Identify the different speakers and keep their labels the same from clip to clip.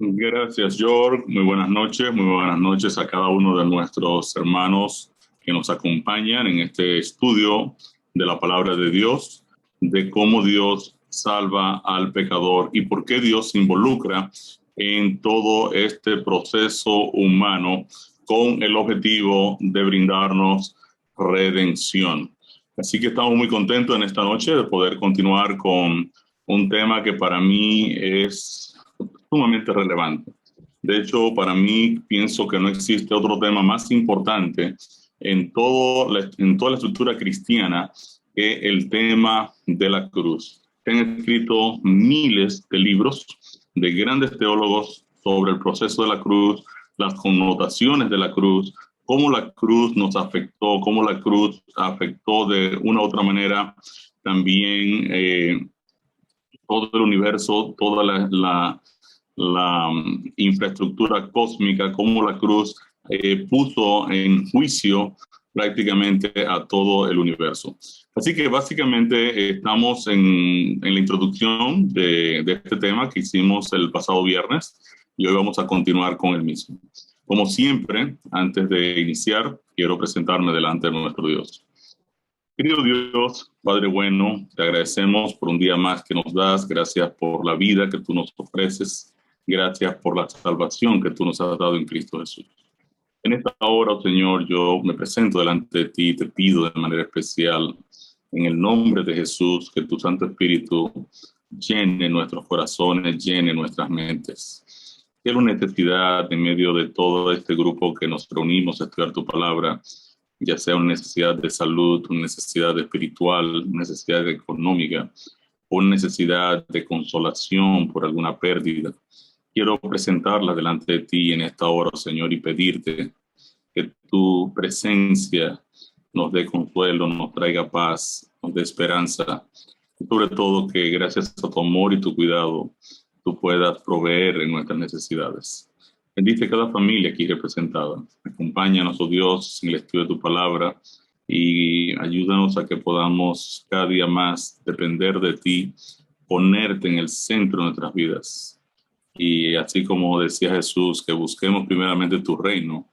Speaker 1: Gracias, George. Muy buenas noches. Muy buenas noches a cada uno de nuestros hermanos que nos acompañan en este estudio de la palabra de Dios, de cómo Dios salva al pecador y por qué Dios se involucra en todo este proceso humano con el objetivo de brindarnos redención. Así que estamos muy contentos en esta noche de poder continuar con un tema que para mí es sumamente relevante. De hecho, para mí pienso que no existe otro tema más importante en toda la estructura cristiana que el tema de la cruz. Se han escrito miles de libros de grandes teólogos sobre el proceso de la cruz, las connotaciones de la cruz, cómo la cruz nos afectó, cómo la cruz afectó de una u otra manera también todo el universo, toda la infraestructura cósmica, cómo la cruz puso en juicio prácticamente a todo el universo. Así que básicamente estamos en la introducción de este tema que hicimos el pasado viernes y hoy vamos a continuar con el mismo. Como siempre, antes de iniciar, quiero presentarme delante de nuestro Dios. Querido Dios, Padre bueno, te agradecemos por un día más que nos das. Gracias por la vida que tú nos ofreces. Gracias por la salvación que tú nos has dado en Cristo Jesús. En esta hora, oh Señor, yo me presento delante de ti y te pido de manera especial, en el nombre de Jesús, que tu Santo Espíritu llene nuestros corazones, llene nuestras mentes. Quiero necesidad en medio de todo este grupo que nos reunimos a estudiar tu palabra, ya sea una necesidad de salud, una necesidad espiritual, una necesidad económica, o una necesidad de consolación por alguna pérdida. Quiero presentarla delante de ti en esta hora, Señor, y pedirte que tu presencia nos dé consuelo, nos traiga paz, nos dé esperanza, y sobre todo que gracias a tu amor y tu cuidado, tú puedas proveer en nuestras necesidades. Bendice cada familia aquí representada. Acompáñanos, oh Dios, en el estudio de tu palabra y ayúdanos a que podamos cada día más depender de ti, ponerte en el centro de nuestras vidas. Y así como decía Jesús, que busquemos primeramente tu reino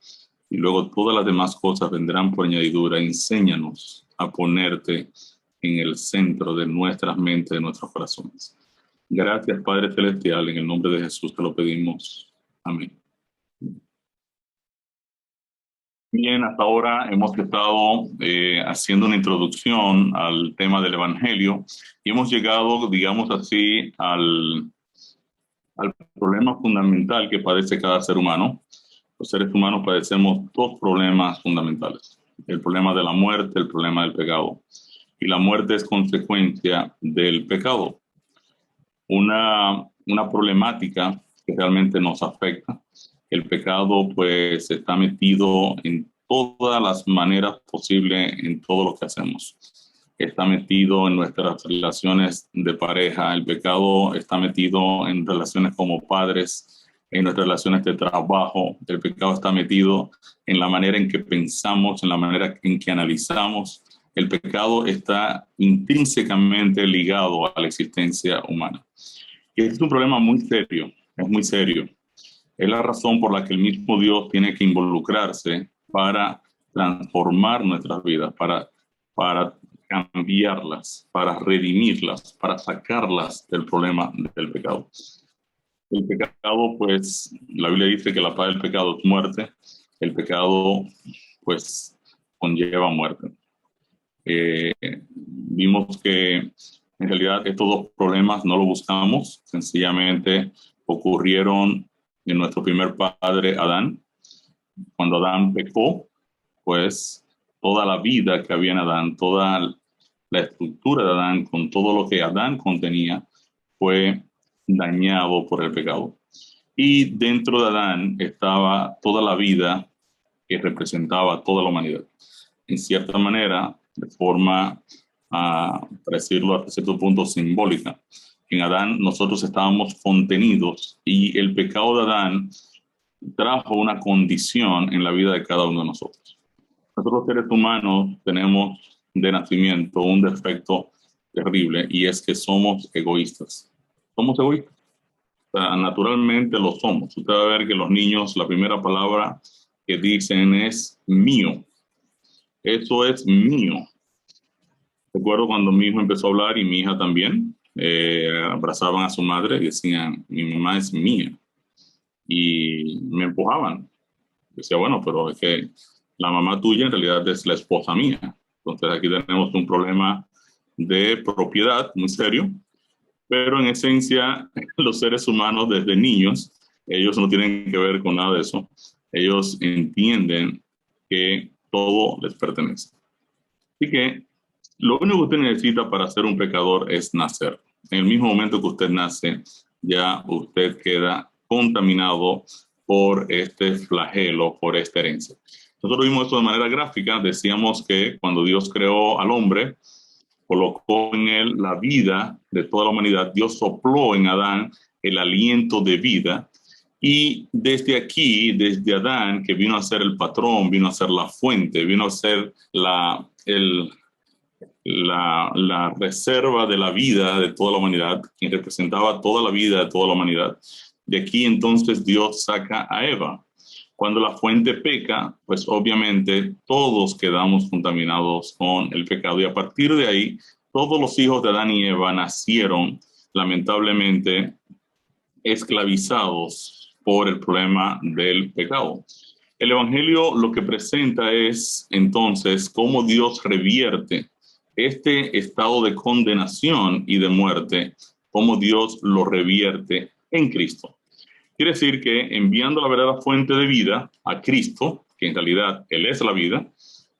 Speaker 1: y luego todas las demás cosas vendrán por añadidura. Enséñanos a ponerte en el centro de nuestras mentes, de nuestros corazones. Gracias, Padre Celestial, en el nombre de Jesús te lo pedimos. Amén. Bien, hasta ahora hemos estado haciendo una introducción al tema del Evangelio y hemos llegado, digamos así, al problema fundamental que padece cada ser humano. Los seres humanos padecemos dos problemas fundamentales: el problema de la muerte, el problema del pecado. Y la muerte es consecuencia del pecado. Una problemática que realmente nos afecta. El pecado pues está metido en todas las maneras posibles en todo lo que hacemos. Está metido en nuestras relaciones de pareja, el pecado está metido en relaciones como padres, en nuestras relaciones de trabajo, el pecado está metido en la manera en que pensamos, en la manera en que analizamos. El pecado está intrínsecamente ligado a la existencia humana. Y este es un problema muy serio, es muy serio. Es la razón por la que el mismo Dios tiene que involucrarse para transformar nuestras vidas, para cambiarlas, para redimirlas, para sacarlas del problema del pecado. El pecado, pues, la Biblia dice que la paga del pecado es muerte. El pecado, pues, conlleva muerte. Vimos que en realidad estos dos problemas no los buscamos, sencillamente ocurrieron en nuestro primer padre Adán. Cuando Adán pecó, pues toda la vida que había en Adán, toda la estructura de Adán, con todo lo que Adán contenía, fue dañado por el pecado. Y dentro de Adán estaba toda la vida que representaba toda la humanidad. En cierta manera, de forma, para decirlo hasta cierto punto, simbólica. En Adán nosotros estábamos contenidos y el pecado de Adán trajo una condición en la vida de cada uno de nosotros. Nosotros seres humanos tenemos de nacimiento un defecto terrible y es que somos egoístas. Somos egoístas. sea, naturalmente lo somos. Usted va a ver que los niños, la primera palabra que dicen es mío. Eso es mío. Recuerdo cuando mi hijo empezó a hablar y mi hija también, abrazaban a su madre y decían, mi mamá es mía. Y me empujaban. Decía, bueno, pero es que la mamá tuya en realidad es la esposa mía. Entonces aquí tenemos un problema de propiedad muy serio, pero en esencia los seres humanos desde niños, ellos no tienen que ver con nada de eso. Ellos entienden que todo les pertenece. Así que lo único que usted necesita para ser un pecador es nacer. En el mismo momento que usted nace, ya usted queda contaminado por este flagelo, por esta herencia. Nosotros vimos esto de manera gráfica. Decíamos que cuando Dios creó al hombre, colocó en él la vida de toda la humanidad. Dios sopló en Adán el aliento de vida. Y desde aquí, desde Adán, que vino a ser el patrón, vino a ser la fuente, vino a ser la reserva de la vida de toda la humanidad, quien representaba toda la vida de toda la humanidad. De aquí entonces Dios saca a Eva. Cuando la fuente peca, pues obviamente todos quedamos contaminados con el pecado. Y a partir de ahí, todos los hijos de Adán y Eva nacieron, lamentablemente, esclavizados por el problema del pecado. El Evangelio lo que presenta es entonces cómo Dios revierte este estado de condenación y de muerte, cómo Dios lo revierte en Cristo. Quiere decir que enviando la verdadera fuente de vida a Cristo, que en realidad Él es la vida,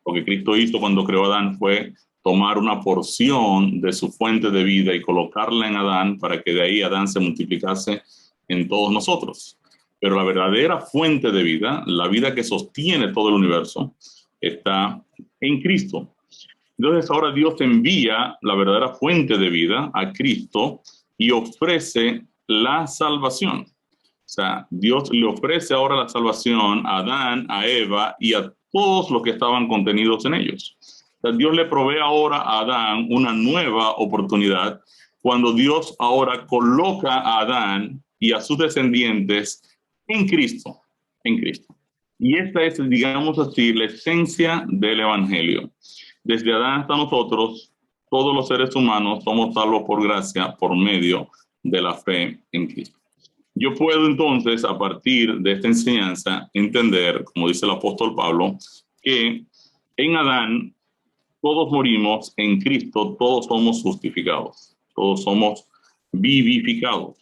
Speaker 1: lo que Cristo hizo cuando creó a Adán fue tomar una porción de su fuente de vida y colocarla en Adán para que de ahí Adán se multiplicase en todos nosotros. Pero la verdadera fuente de vida, la vida que sostiene todo el universo, está en Cristo. Entonces ahora Dios te envía la verdadera fuente de vida a Cristo y ofrece la salvación. O sea, Dios le ofrece ahora la salvación a Adán, a Eva y a todos los que estaban contenidos en ellos. O sea, Dios le provee ahora a Adán una nueva oportunidad cuando Dios ahora coloca a Adán y a sus descendientes en Cristo, en Cristo. Y esta es, digamos así, la esencia del Evangelio. Desde Adán hasta nosotros, todos los seres humanos somos salvos por gracia, por medio de la fe en Cristo. Yo puedo entonces, a partir de esta enseñanza, entender, como dice el apóstol Pablo, que en Adán todos morimos, en Cristo todos somos justificados, todos somos vivificados.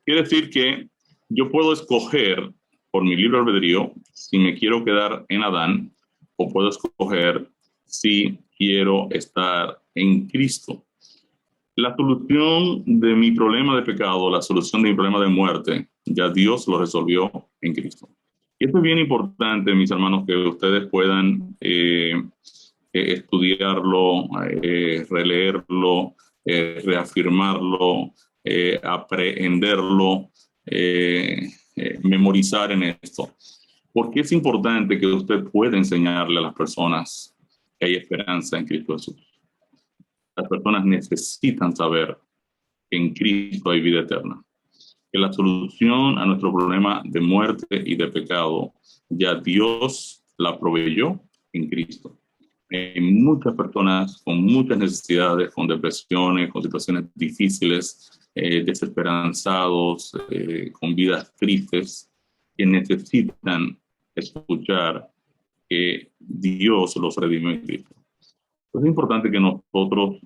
Speaker 1: Quiere decir que yo puedo escoger por mi libre albedrío si me quiero quedar en Adán o puedo escoger si quiero estar en Cristo. La solución de mi problema de pecado, la solución de mi problema de muerte, ya Dios lo resolvió en Cristo. Y esto es bien importante, mis hermanos, que ustedes puedan estudiarlo, releerlo, reafirmarlo, aprenderlo, memorizar en esto. Porque es importante que usted pueda enseñarle a las personas que hay esperanza en Cristo Jesús. Las personas necesitan saber que en Cristo hay vida eterna, que la solución a nuestro problema de muerte y de pecado ya Dios la proveyó en Cristo. Hay muchas personas con muchas necesidades, con depresiones, con situaciones difíciles, desesperanzados, con vidas tristes, que necesitan escuchar que Dios los redimió en Cristo. Es importante que nosotros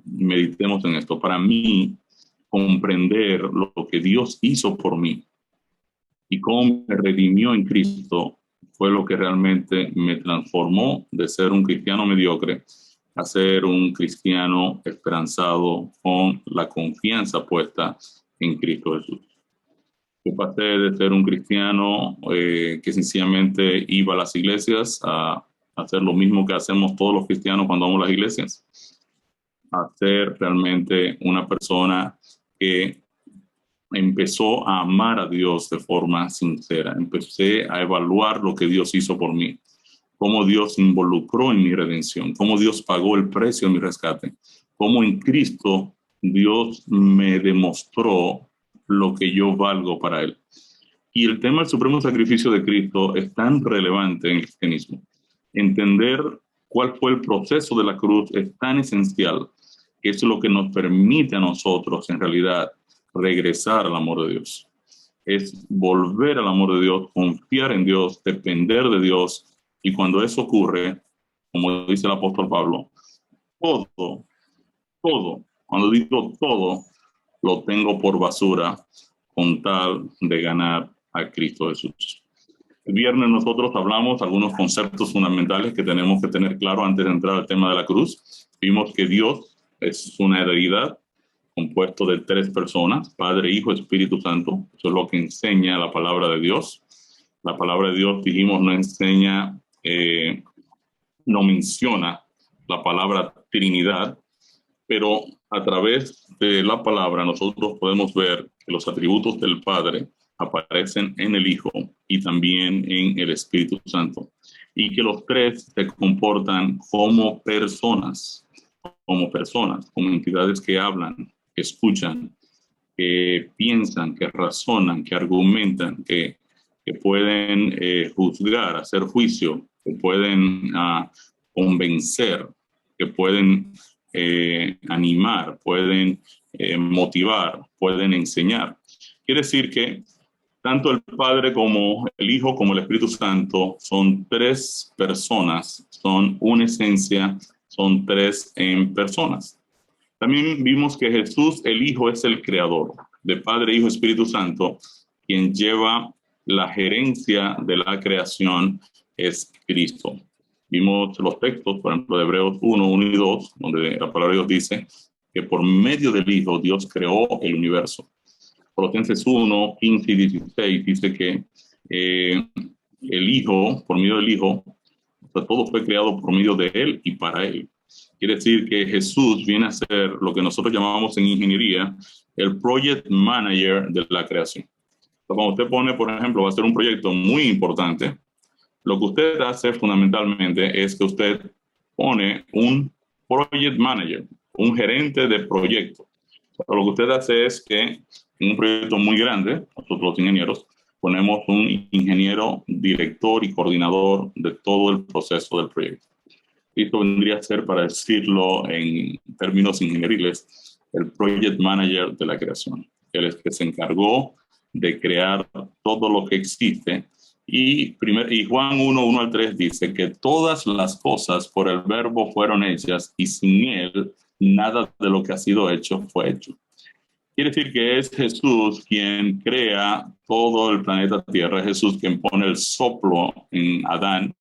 Speaker 1: meditemos en esto. Para mí, comprender lo que Dios hizo por mí y cómo me redimió en Cristo fue lo que realmente me transformó de ser un cristiano mediocre a ser un cristiano esperanzado con la confianza puesta en Cristo Jesús. Yo pasé de ser un cristiano que sencillamente iba a las iglesias a hacer lo mismo que hacemos todos los cristianos cuando vamos a las iglesias, a ser realmente una persona que empezó a amar a Dios de forma sincera. Empecé a evaluar lo que Dios hizo por mí, cómo Dios se involucró en mi redención, cómo Dios pagó el precio de mi rescate, cómo en Cristo Dios me demostró lo que yo valgo para Él. Y el tema del supremo sacrificio de Cristo es tan relevante en el cristianismo. Entender cuál fue el proceso de la cruz es tan esencial, que es lo que nos permite a nosotros, en realidad, regresar al amor de Dios. Es volver al amor de Dios, confiar en Dios, depender de Dios. Y cuando eso ocurre, como dice el apóstol Pablo, todo, todo, cuando digo todo, lo tengo por basura con tal de ganar a Cristo Jesús. El viernes nosotros hablamos algunos conceptos fundamentales que tenemos que tener claro antes de entrar al tema de la cruz. Vimos que Dios es una deidad compuesto de tres personas, Padre, Hijo, Espíritu Santo. Eso es lo que enseña la palabra de Dios. La palabra de Dios, dijimos, no enseña, no menciona la palabra Trinidad, pero a través de la palabra nosotros podemos ver que los atributos del Padre aparecen en el Hijo y también en el Espíritu Santo, y que los tres se comportan como personas, como entidades que hablan, que escuchan, que piensan, que razonan, que argumentan, que pueden juzgar, hacer juicio, que pueden convencer, que pueden animar, pueden motivar, pueden enseñar. Quiere decir que tanto el Padre como el Hijo como el Espíritu Santo son tres personas, son una esencia, son tres en personas. También vimos que Jesús, el Hijo, es el creador, de Padre, Hijo, Espíritu Santo, quien lleva la gerencia de la creación es Cristo. Vimos los textos, por ejemplo, de Hebreos 1, 1 y 2, donde la palabra de Dios dice que por medio del Hijo Dios creó el universo. Colosenses 1, 15 y 16 dice que el Hijo, por medio del Hijo, o sea, todo fue creado por medio de Él y para Él. Quiere decir que Jesús viene a ser lo que nosotros llamamos en ingeniería el project manager de la creación. Entonces, cuando usted pone, por ejemplo, va a ser un proyecto muy importante, lo que usted hace fundamentalmente es que usted pone un project manager, un gerente de proyecto. O sea, lo que usted hace es que en un proyecto muy grande, nosotros los ingenieros, ponemos un ingeniero, director y coordinador de todo el proceso del proyecto. Y esto vendría a ser, para decirlo en términos ingenieriles, el project manager de la creación. Él es que se encargó de crear todo lo que existe. Y Juan 1, 1 al 3 dice que todas las cosas por el verbo fueron hechas y sin él nada de lo que ha sido hecho fue hecho. Quiere decir que es Jesús quien crea todo el planeta Tierra, es Jesús quien pone el soplo en Adán,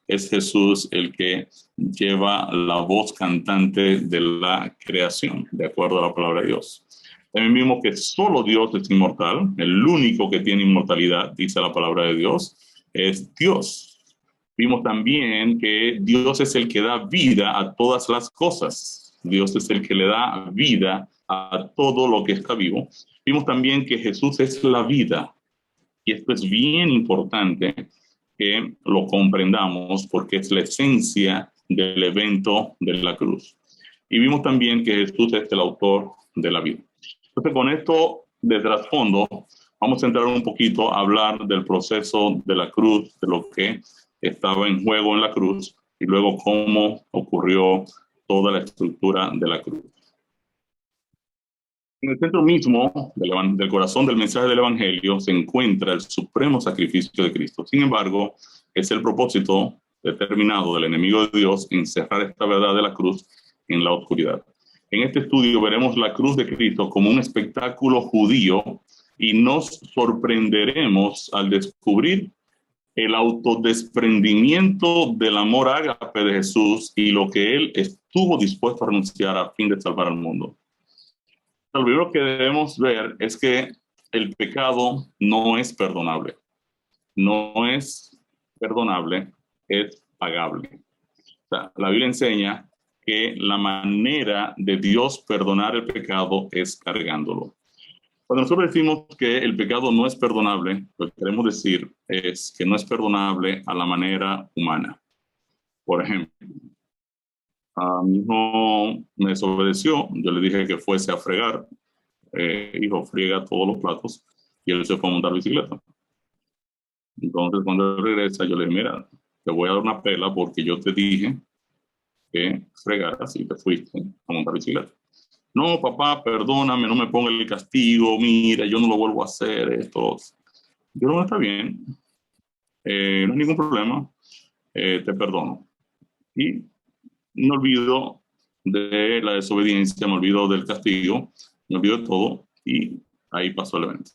Speaker 1: es Jesús el que lleva la voz cantante de la creación, de acuerdo a la palabra de Dios. También vimos que solo Dios es inmortal, el único que tiene inmortalidad, dice la palabra de Dios, es Dios. Vimos también que Dios es el que da vida a todas las cosas. Dios es el que le da vida a todo lo que está vivo. Vimos también que Jesús es la vida. Y esto es bien importante que lo comprendamos porque es la esencia del evento de la cruz. Y vimos también que Jesús es el autor de la vida. Entonces, con esto de trasfondo, vamos a entrar un poquito a hablar del proceso de la cruz, de lo que estaba en juego en la cruz y luego cómo ocurrió toda la estructura de la cruz. En el centro mismo del corazón del mensaje del Evangelio se encuentra el supremo sacrificio de Cristo. Sin embargo, es el propósito determinado del enemigo de Dios encerrar esta verdad de la cruz en la oscuridad. En este estudio veremos la cruz de Cristo como un espectáculo judío y nos sorprenderemos al descubrir el autodesprendimiento del amor ágape de Jesús y lo que él estuvo dispuesto a renunciar a fin de salvar al mundo. Lo primero que debemos ver es que el pecado no es perdonable. No es perdonable, es pagable. O sea, la Biblia enseña que la manera de Dios perdonar el pecado es cargándolo. Cuando nosotros decimos que el pecado no es perdonable, lo que queremos decir es que no es perdonable a la manera humana. Por ejemplo, a mi hijo me desobedeció, yo le dije que fuese a fregar. hijo, friega todos los platos, y él se fue a montar bicicleta. Entonces, cuando él regresa, yo le dije, mira, te voy a dar una pela porque yo te dije que fregaras y te fuiste a montar bicicleta. No, papá, perdóname, no me ponga el castigo, mira, yo no lo vuelvo a hacer, esto. Yo no, está bien, no hay ningún problema, te perdono. Y me olvido de la desobediencia, me olvido del castigo, me olvido de todo y ahí pasó el evento.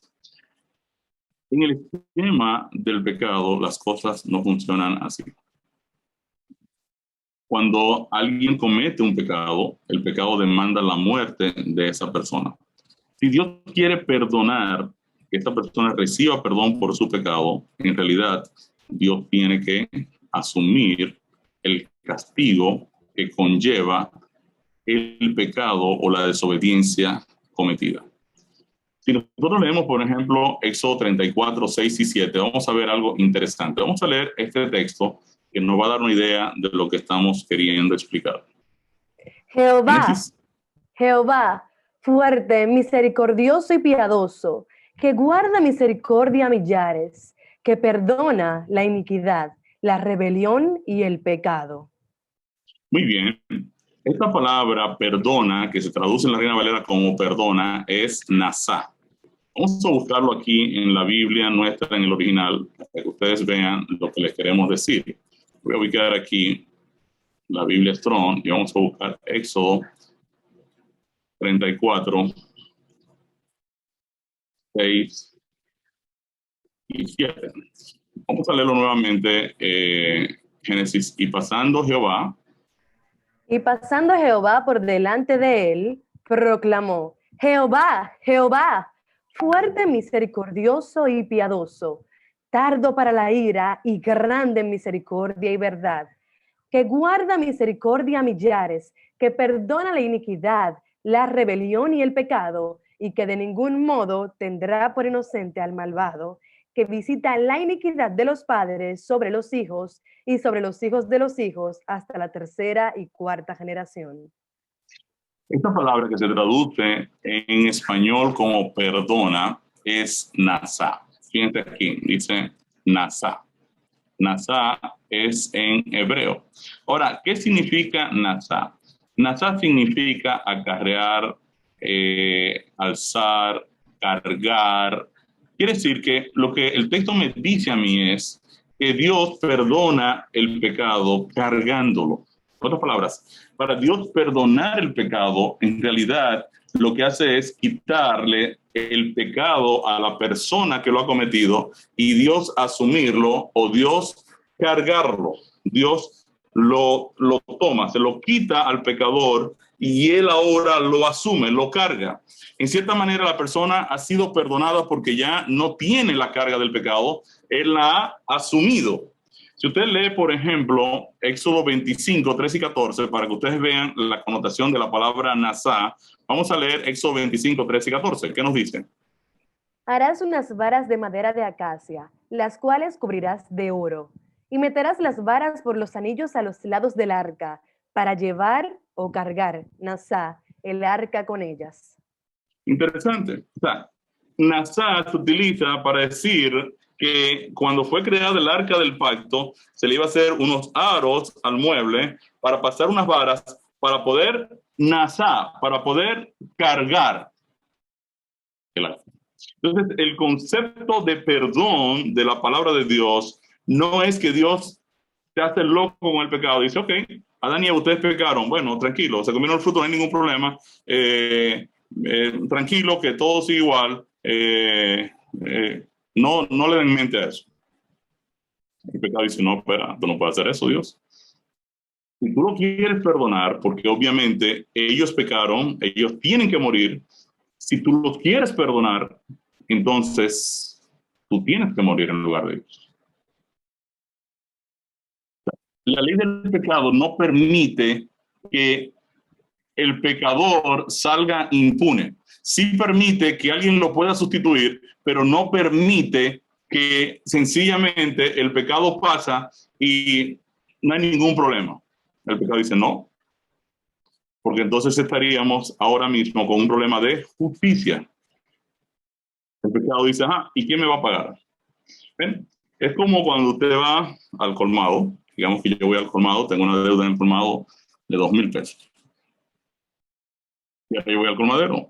Speaker 1: En el esquema del pecado, las cosas no funcionan así. Cuando alguien comete un pecado, el pecado demanda la muerte de esa persona. Si Dios quiere perdonar, que esta persona reciba perdón por su pecado, en realidad Dios tiene que asumir el castigo que conlleva el pecado o la desobediencia cometida. Si nosotros leemos, por ejemplo, Éxodo 34, 6 y 7, vamos a ver algo interesante. Vamos a leer este texto que nos va a dar una idea de lo que estamos queriendo explicar.
Speaker 2: Jehová, Jehová, fuerte, misericordioso y piadoso, que guarda misericordia a millares, que perdona la iniquidad, la rebelión y el pecado.
Speaker 1: Muy bien. Esta palabra perdona, que se traduce en la Reina Valera como perdona, es nasá. Vamos a buscarlo aquí en la Biblia nuestra, en el original, para que ustedes vean lo que les queremos decir. Voy a ubicar aquí la Biblia Strong y vamos a buscar Éxodo 34, 6 y 7. Vamos a leerlo nuevamente, Génesis. Y pasando Jehová.
Speaker 2: Y pasando Jehová por delante de él, proclamó, Jehová, Jehová, fuerte, misericordioso y piadoso, tardo para la ira y grande en misericordia y verdad, que guarda misericordia a millares, que perdona la iniquidad, la rebelión y el pecado, y que de ningún modo tendrá por inocente al malvado, que visita la iniquidad de los padres sobre los hijos y sobre los hijos de los hijos hasta la tercera y cuarta generación.
Speaker 1: Esta palabra que se traduce en español como perdona es nasá. Fíjense aquí, dice nasá. Nasá es en hebreo. Ahora, ¿qué significa nasá? Nasá significa acarrear, alzar, cargar. Quiere decir que lo que el texto me dice a mí es que Dios perdona el pecado cargándolo. En otras palabras, para Dios perdonar el pecado, en realidad lo que hace es quitarle el pecado a la persona que lo ha cometido y Dios asumirlo o Dios cargarlo. Dios lo toma, se lo quita al pecador y él ahora lo asume, lo carga. En cierta manera la persona ha sido perdonada porque ya no tiene la carga del pecado, él la ha asumido. Si usted lee, por ejemplo, Éxodo 25, 13 y 14, para que ustedes vean la connotación de la palabra nasá, vamos a leer Éxodo 25, 13 y 14. ¿Qué nos dice?
Speaker 2: Harás unas varas de madera de acacia, las cuales cubrirás de oro, y meterás las varas por los anillos a los lados del arca, para llevar o cargar, nasá, el arca con ellas.
Speaker 1: Interesante. O sea, nasá se utiliza para decir que cuando fue creada el arca del pacto, se le iba a hacer unos aros al mueble para pasar unas varas para poder nasá, para poder cargar el arca. Entonces, el concepto de perdón de la palabra de Dios no es que Dios se hace loco con el pecado. Dice, ok, Adán y Eva, ustedes pecaron. Bueno, tranquilo, se comieron el fruto, no hay ningún problema. Tranquilo, que todo sigue igual. No le den mente a eso. El pecado dice, no, espera, tú no puedes hacer eso, Dios. Si tú lo quieres perdonar, porque obviamente ellos pecaron, ellos tienen que morir. Si tú los quieres perdonar, entonces tú tienes que morir en lugar de ellos. La ley del pecado no permite que el pecador salga impune. Sí permite que alguien lo pueda sustituir, pero no permite que sencillamente el pecado pasa y no hay ningún problema. El pecado dice no, porque entonces estaríamos ahora mismo con un problema de justicia. pecado dice, ajá, ¿y quién me va a pagar? ¿Ven? Es como cuando usted va al colmado, digamos que yo voy al colmado, tengo una deuda en el colmado de 2,000 pesos. Y ahí voy al colmadero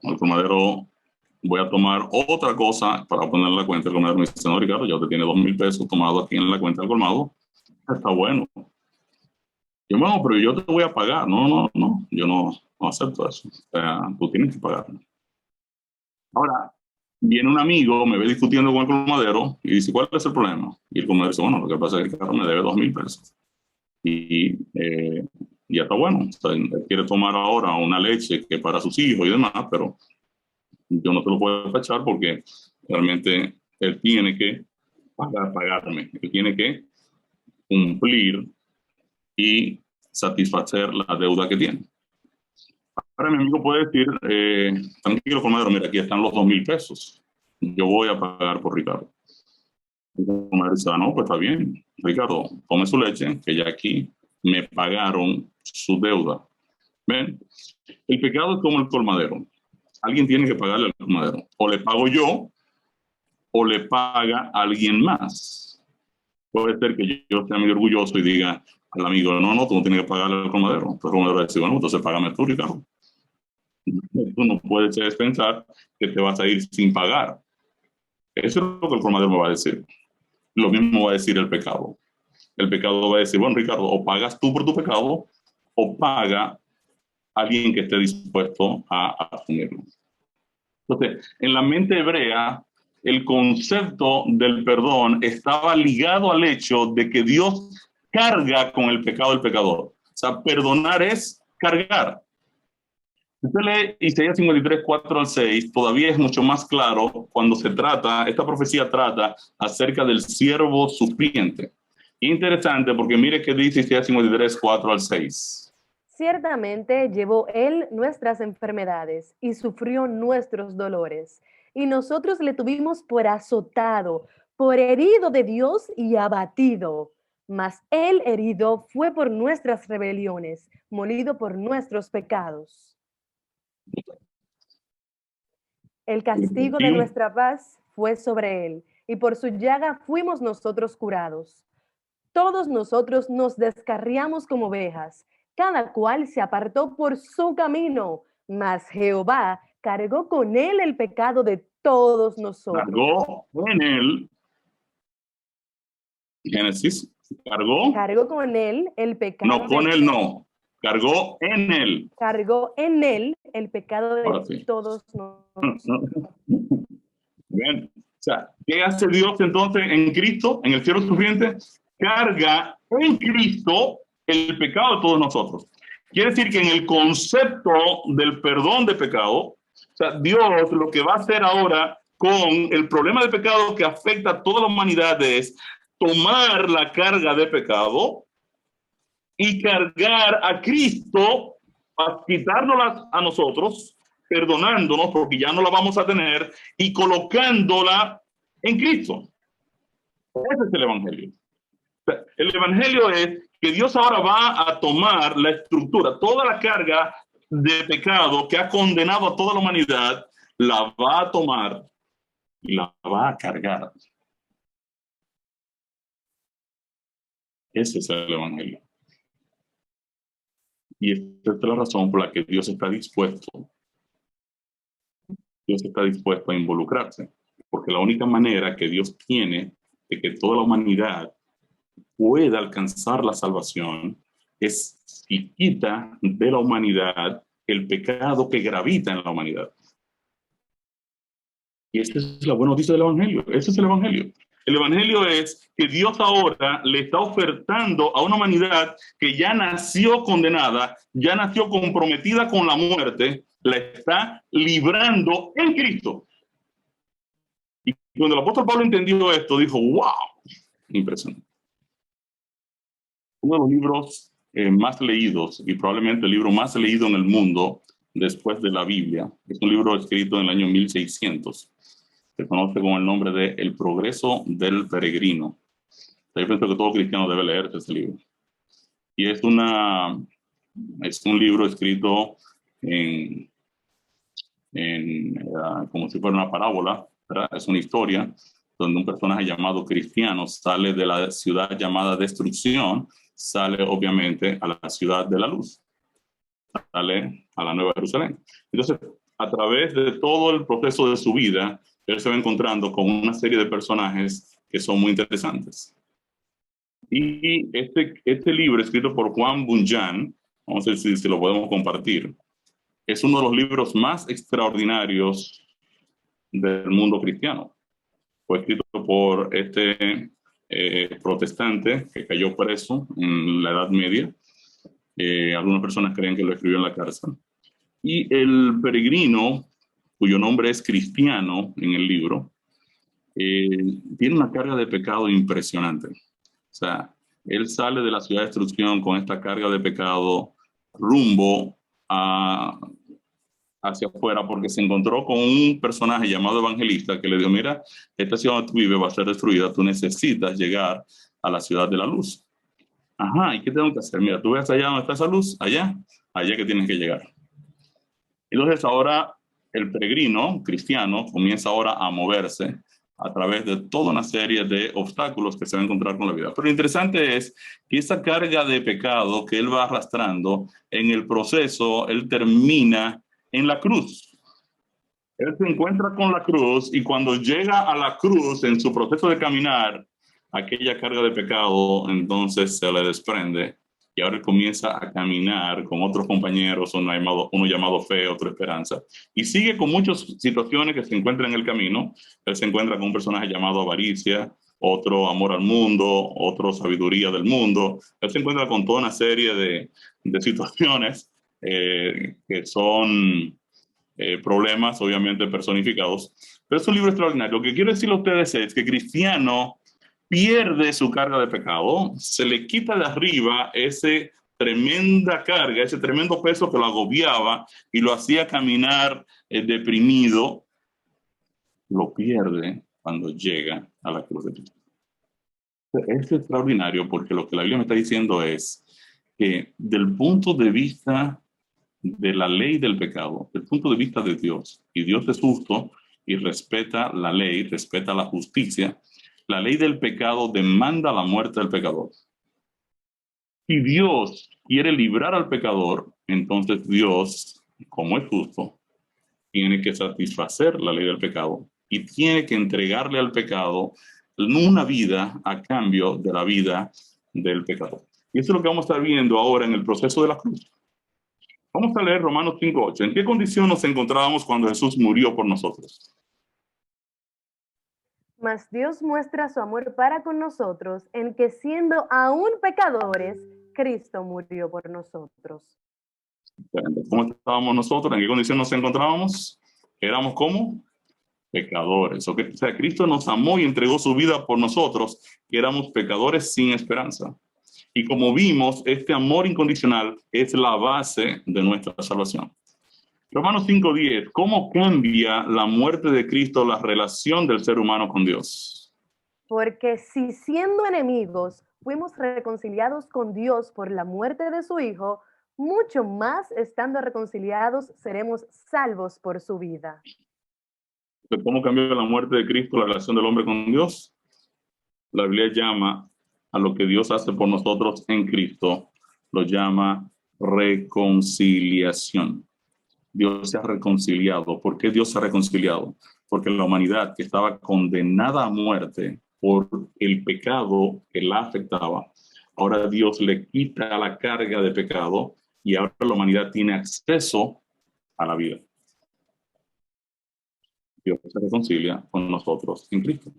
Speaker 1: voy a tomar otra cosa para poner en la cuenta. El colmadero me dice, no, Ricardo, ya usted tiene 2,000 pesos tomado aquí en la cuenta del colmado, está bueno. Yo, bueno, pero yo te voy a pagar. No, yo no acepto eso. O sea, tú tienes que pagarme. Ahora, viene un amigo, me ve discutiendo con el colmadero y dice, ¿cuál es el problema? Y el colmadero dice, bueno, lo que pasa es que el carro me debe 2,000 pesos. Y ya está bueno. O sea, él quiere tomar ahora una leche que para sus hijos y demás, pero yo no te lo puedo tachar porque realmente él tiene que pagarme. Él tiene que cumplir y satisfacer la deuda que tiene. Ahora mi amigo puede decir, tranquilo, comadre, mira, aquí están los 2,000 pesos. Yo voy a pagar por Ricardo. Y la comadre dice, no, pues está bien. Ricardo, tome su leche, que ya aquí me pagaron su deuda. ¿Ven? El pecado es como el colmadero. Alguien tiene que pagarle al colmadero. O le pago yo, o le paga alguien más. Puede ser que yo esté muy orgulloso y diga al amigo, no, tú no tienes que pagarle al colmadero. Entonces el colmadero va a decir, bueno, entonces págame tú, Ricardo. Tú no puedes pensar que te vas a ir sin pagar. Eso es lo que el colmadero me va a decir. Lo mismo va a decir el pecado. El pecado va a decir, bueno, Ricardo, o pagas tú por tu pecado, o paga alguien que esté dispuesto a asumirlo. Entonces, en la mente hebrea, el concepto del perdón estaba ligado al hecho de que Dios carga con el pecado del pecador. O sea, perdonar es cargar. Usted lee Isaías 53, 4 al 6, todavía es mucho más claro cuando se trata, esta profecía trata acerca del siervo sufriente. Interesante porque mire qué dice Isaías 53, 4 al 6.
Speaker 2: Ciertamente llevó él nuestras enfermedades y sufrió nuestros dolores, y nosotros le tuvimos por azotado, por herido de Dios y abatido. Mas él herido fue por nuestras rebeliones, molido por nuestros pecados. El castigo de nuestra paz fue sobre él, y por su llaga fuimos nosotros curados. Todos nosotros nos descarriamos como ovejas, cada cual se apartó por su camino, mas Jehová cargó con él el pecado de todos nosotros.
Speaker 1: Cargó en él, Génesis,
Speaker 2: Cargó con él el pecado.
Speaker 1: No, con él no. Cargó en él.
Speaker 2: Cargó en él el pecado de todos nosotros.
Speaker 1: Bien. O sea, ¿qué hace Dios entonces en Cristo, en el cielo sufriente? Carga en Cristo el pecado de todos nosotros. Quiere decir que en el concepto del perdón de pecado, o sea, Dios lo que va a hacer ahora con el problema de pecado que afecta a toda la humanidad es tomar la carga de pecado y cargar a Cristo, a quitárnoslas a nosotros, perdonándonos porque ya no la vamos a tener y colocándola en Cristo. Ese es el Evangelio. El Evangelio es que Dios ahora va a tomar la estructura, toda la carga de pecado que ha condenado a toda la humanidad, la va a tomar y la va a cargar. Ese es el Evangelio. Y esta es la razón por la que Dios está dispuesto a involucrarse. Porque la única manera que Dios tiene de que toda la humanidad pueda alcanzar la salvación es si quita de la humanidad el pecado que gravita en la humanidad. Y esta es la buena noticia del Evangelio. Ese es el Evangelio. El Evangelio es que Dios ahora le está ofertando a una humanidad que ya nació condenada, ya nació comprometida con la muerte, la está librando en Cristo. Y cuando el apóstol Pablo entendió esto, dijo, wow, impresionante. Uno de los libros más leídos y probablemente el libro más leído en el mundo después de la Biblia, es un libro escrito en el año 1600. Se conoce con el nombre de El progreso del peregrino. Yo pienso que todo cristiano debe leer este libro. Y es un libro escrito como si fuera una parábola, ¿verdad? Es una historia donde un personaje llamado Cristiano sale de la ciudad llamada Destrucción, sale obviamente a la ciudad de la luz, sale a la Nueva Jerusalén. Entonces, a través de todo el proceso de su vida, él se va encontrando con una serie de personajes que son muy interesantes. Y este libro, escrito por Juan Bunyan, vamos a ver si lo podemos compartir, es uno de los libros más extraordinarios del mundo cristiano. Fue escrito por este protestante que cayó preso en la Edad Media. Algunas personas creen que lo escribió en la cárcel. Y el peregrino, cuyo nombre es Cristiano en el libro, tiene una carga de pecado impresionante. O sea, él sale de la ciudad de destrucción con esta carga de pecado rumbo hacia afuera porque se encontró con un personaje llamado Evangelista que le dijo, mira, esta ciudad donde tú vives va a ser destruida, tú necesitas llegar a la ciudad de la luz. Ajá, ¿y qué tengo que hacer? Mira, tú ves allá donde está esa luz, allá que tienes que llegar. Entonces ahora el peregrino cristiano comienza ahora a moverse a través de toda una serie de obstáculos que se va a encontrar con la vida. Pero lo interesante es que esa carga de pecado que él va arrastrando, en el proceso, él termina en la cruz. Él se encuentra con la cruz y cuando llega a la cruz en su proceso de caminar, aquella carga de pecado entonces se le desprende y ahora él comienza a caminar con otros compañeros, uno llamado fe, otro esperanza. Y sigue con muchas situaciones que se encuentran en el camino. Él se encuentra con un personaje llamado avaricia, otro amor al mundo, otro sabiduría del mundo. Él se encuentra con toda una serie de situaciones que son problemas, obviamente personificados. Pero es un libro extraordinario. Lo que quiero decirle a ustedes es que Cristiano pierde su carga de pecado, se le quita de arriba ese tremenda carga, ese tremendo peso que lo agobiaba y lo hacía caminar deprimido, lo pierde cuando llega a la cruz de Cristo. Es extraordinario porque lo que la Biblia me está diciendo es que del punto de vista de la ley del pecado, del punto de vista de Dios, y Dios es justo y respeta la ley, respeta la justicia, la ley del pecado demanda la muerte del pecador. Si Dios quiere librar al pecador, entonces Dios, como es justo, tiene que satisfacer la ley del pecado y tiene que entregarle al pecado una vida a cambio de la vida del pecador. Y eso es lo que vamos a estar viendo ahora en el proceso de la cruz. Vamos a leer Romanos 5:8. ¿En qué condición nos encontrábamos cuando Jesús murió por nosotros?
Speaker 2: Mas Dios muestra su amor para con nosotros en que siendo aún pecadores, Cristo murió por nosotros.
Speaker 1: ¿Cómo estábamos nosotros? ¿En qué condición nos encontrábamos? Éramos como pecadores. O sea, Cristo nos amó y entregó su vida por nosotros, que éramos pecadores sin esperanza. Y como vimos, este amor incondicional es la base de nuestra salvación. Romanos 5:10, ¿cómo cambia la muerte de Cristo la relación del ser humano con Dios?
Speaker 2: Porque si siendo enemigos fuimos reconciliados con Dios por la muerte de su Hijo, mucho más estando reconciliados seremos salvos por su vida.
Speaker 1: ¿Cómo cambió la muerte de Cristo la relación del hombre con Dios? La Biblia llama a lo que Dios hace por nosotros en Cristo, lo llama reconciliación. Dios se ha reconciliado. ¿Por qué Dios se ha reconciliado? Porque la humanidad que estaba condenada a muerte por el pecado que la afectaba, ahora Dios le quita la carga de pecado y ahora la humanidad tiene acceso a la vida. Dios se reconcilia con nosotros en Cristo.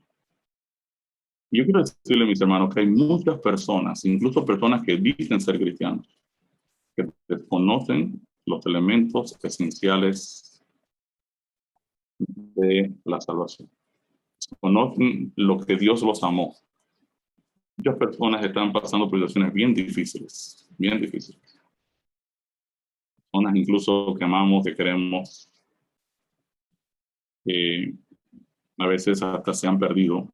Speaker 1: Yo quiero decirle, mis hermanos, que hay muchas personas, incluso personas que dicen ser cristianos, que desconocen los elementos esenciales de la salvación. Conocen lo que Dios los amó. Muchas personas están pasando por situaciones bien difíciles, bien difíciles. Personas incluso que amamos, que queremos, que a veces hasta se han perdido,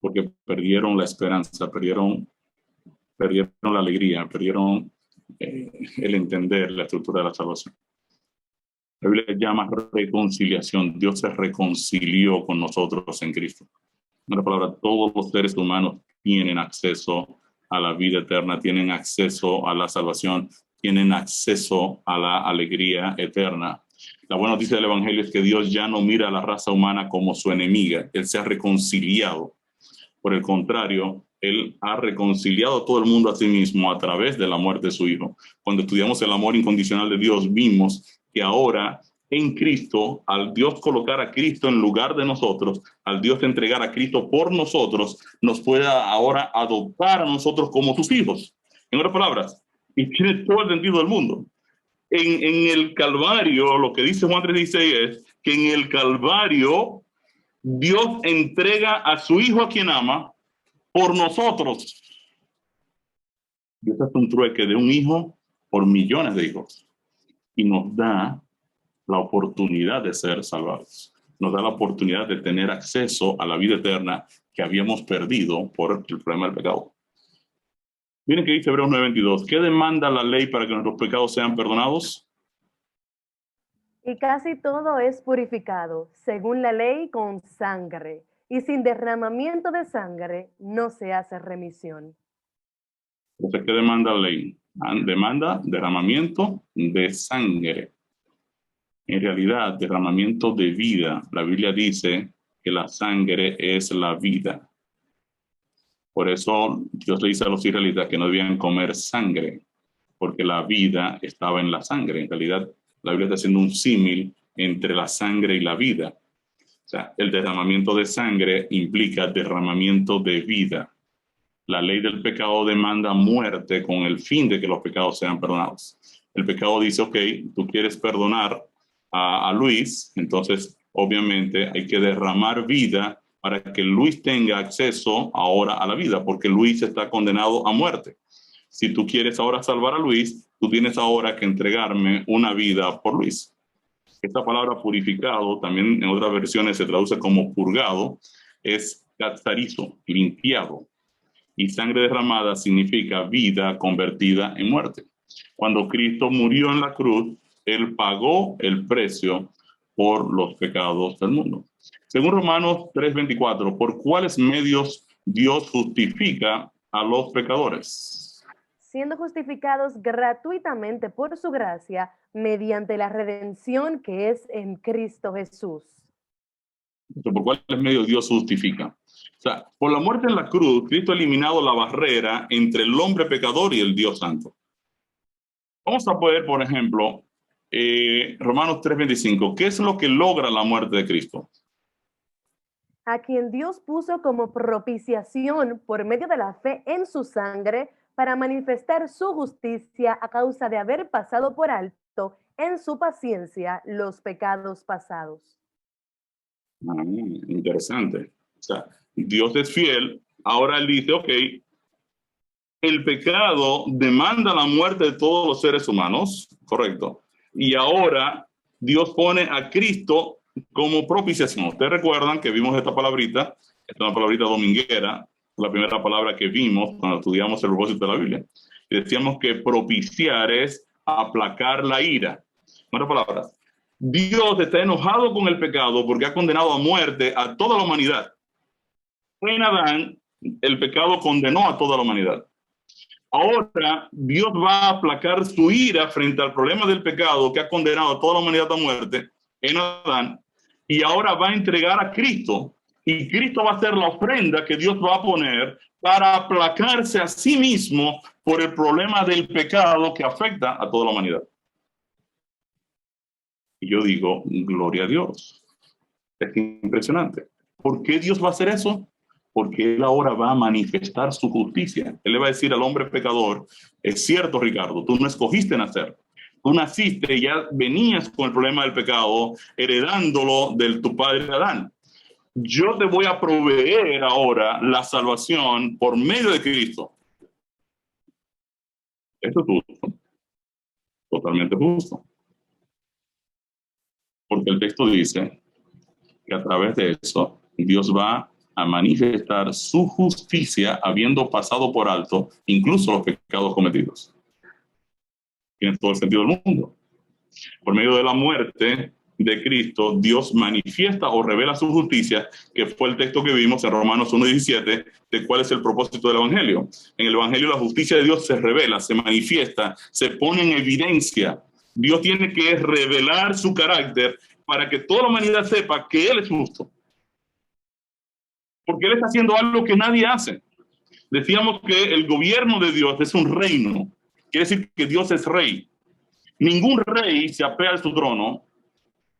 Speaker 1: porque perdieron la esperanza, perdieron la alegría, perdieron el entender la estructura de la salvación. La Biblia llama reconciliación. Dios se reconcilió con nosotros en Cristo. En otra palabra, todos los seres humanos tienen acceso a la vida eterna, tienen acceso a la salvación, tienen acceso a la alegría eterna. La buena noticia del Evangelio es que Dios ya no mira a la raza humana como su enemiga. Él se ha reconciliado. Por el contrario, Él ha reconciliado a todo el mundo a sí mismo a través de la muerte de su Hijo. Cuando estudiamos el amor incondicional de Dios, vimos que ahora en Cristo, al Dios colocar a Cristo en lugar de nosotros, al Dios entregar a Cristo por nosotros, nos puede ahora adoptar a nosotros como sus hijos. En otras palabras, y tiene todo el sentido del mundo. En el Calvario, lo que dice Juan 3:16 es que en el Calvario Dios entrega a su Hijo a quien ama por nosotros. Dios hace un trueque de un hijo por millones de hijos y nos da la oportunidad de ser salvados. Nos da la oportunidad de tener acceso a la vida eterna que habíamos perdido por el problema del pecado. Miren que dice Hebreos 9:22. ¿Qué demanda la ley para que nuestros pecados sean perdonados?
Speaker 2: Y casi todo es purificado, según la ley, con sangre, y sin derramamiento de sangre no se hace remisión.
Speaker 1: Entonces, ¿qué demanda la ley? Demanda derramamiento de sangre. En realidad, derramamiento de vida. La Biblia dice que la sangre es la vida. Por eso Dios le dice a los israelitas que no debían comer sangre, porque la vida estaba en la sangre. En realidad, la Biblia está haciendo un símil entre la sangre y la vida. O sea, el derramamiento de sangre implica derramamiento de vida. La ley del pecado demanda muerte con el fin de que los pecados sean perdonados. El pecado dice, ok, tú quieres perdonar a Luis, entonces obviamente hay que derramar vida para que Luis tenga acceso ahora a la vida, porque Luis está condenado a muerte. Si tú quieres ahora salvar a Luis, tú tienes ahora que entregarme una vida por Luis. Esta palabra purificado, también en otras versiones se traduce como purgado, es catsarizo, limpiado. Y sangre derramada significa vida convertida en muerte. Cuando Cristo murió en la cruz, Él pagó el precio por los pecados del mundo. Según Romanos 3:24, ¿por cuáles medios Dios justifica a los pecadores?
Speaker 2: Siendo justificados gratuitamente por su gracia, mediante la redención que es en Cristo Jesús.
Speaker 1: ¿Por cuáles medios Dios justifica? O sea, por la muerte en la cruz, Cristo ha eliminado la barrera entre el hombre pecador y el Dios santo. Vamos a poder, por ejemplo, Romanos 3:25. ¿Qué es lo que logra la muerte de Cristo?
Speaker 2: A quien Dios puso como propiciación por medio de la fe en su sangre para manifestar su justicia a causa de haber pasado por alto en su paciencia los pecados pasados.
Speaker 1: Interesante. O sea, Dios es fiel. Ahora Él dice, ok, el pecado demanda la muerte de todos los seres humanos, correcto. Y ahora Dios pone a Cristo como propiciación. Ustedes recuerdan que vimos esta palabrita, esta es una palabrita dominguera, la primera palabra que vimos cuando estudiamos el propósito de la Biblia. Y decíamos que propiciar es aplacar la ira. En otras palabras, Dios está enojado con el pecado porque ha condenado a muerte a toda la humanidad. En Adán, el pecado condenó a toda la humanidad. Ahora Dios va a aplacar su ira frente al problema del pecado que ha condenado a toda la humanidad a muerte en Adán, y ahora va a entregar a Cristo, y Cristo va a ser la ofrenda que Dios va a poner para aplacarse a sí mismo por el problema del pecado que afecta a toda la humanidad. Y yo digo, gloria a Dios. Es impresionante. ¿Por qué Dios va a hacer eso? Porque Él ahora va a manifestar su justicia. Él le va a decir al hombre pecador, es cierto, Ricardo, tú no escogiste nacer. Tú naciste y ya venías con el problema del pecado, heredándolo de tu padre Adán. Yo te voy a proveer ahora la salvación por medio de Cristo. Esto es justo. Totalmente justo. Porque el texto dice que a través de eso Dios va a manifestar su justicia habiendo pasado por alto incluso los pecados cometidos. Tiene todo el sentido del mundo. Por medio de la muerte de Cristo, Dios manifiesta o revela su justicia, que fue el texto que vimos en Romanos 1:17, de cuál es el propósito del Evangelio. En el Evangelio la justicia de Dios se revela, se manifiesta, se pone en evidencia. Dios tiene que revelar su carácter para que toda la humanidad sepa que Él es justo. Porque Él está haciendo algo que nadie hace. Decíamos que el gobierno de Dios es un reino. Quiere decir que Dios es rey. Ningún rey se apea a su trono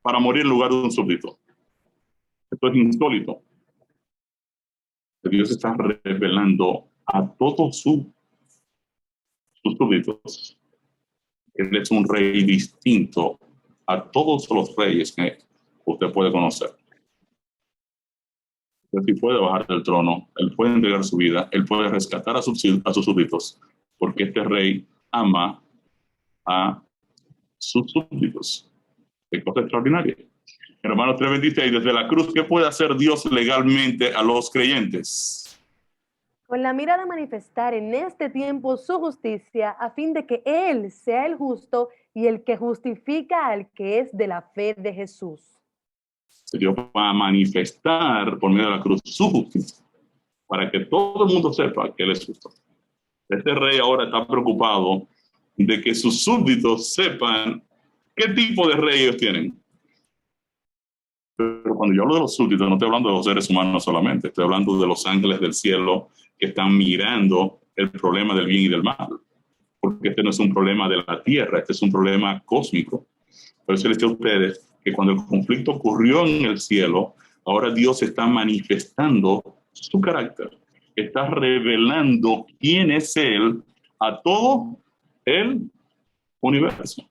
Speaker 1: para morir en lugar de un súbdito. Esto es insólito. Dios está revelando a todos sus súbditos. Él es un rey distinto a todos los reyes que usted puede conocer. Él puede bajar del trono, él puede entregar su vida, él puede rescatar a sus súbditos, porque este rey ama a sus súbditos. Qué cosa extraordinaria. Romanos 3:26, desde la cruz, ¿qué puede hacer Dios legalmente a los creyentes?
Speaker 2: Con la mira de manifestar en este tiempo su justicia, a fin de que Él sea el justo y el que justifica al que es de la fe de Jesús.
Speaker 1: Dios va a manifestar por medio de la cruz su justicia, para que todo el mundo sepa que Él es justo. Este rey ahora está preocupado de que sus súbditos sepan qué tipo de rey ellos tienen. Pero cuando yo hablo de los súbditos, no estoy hablando de los seres humanos solamente, estoy hablando de los ángeles del cielo que están mirando el problema del bien y del mal. Porque este no es un problema de la tierra, este es un problema cósmico. Por eso les digo a ustedes que cuando el conflicto ocurrió en el cielo, ahora Dios está manifestando su carácter, está revelando quién es Él a todo el universo.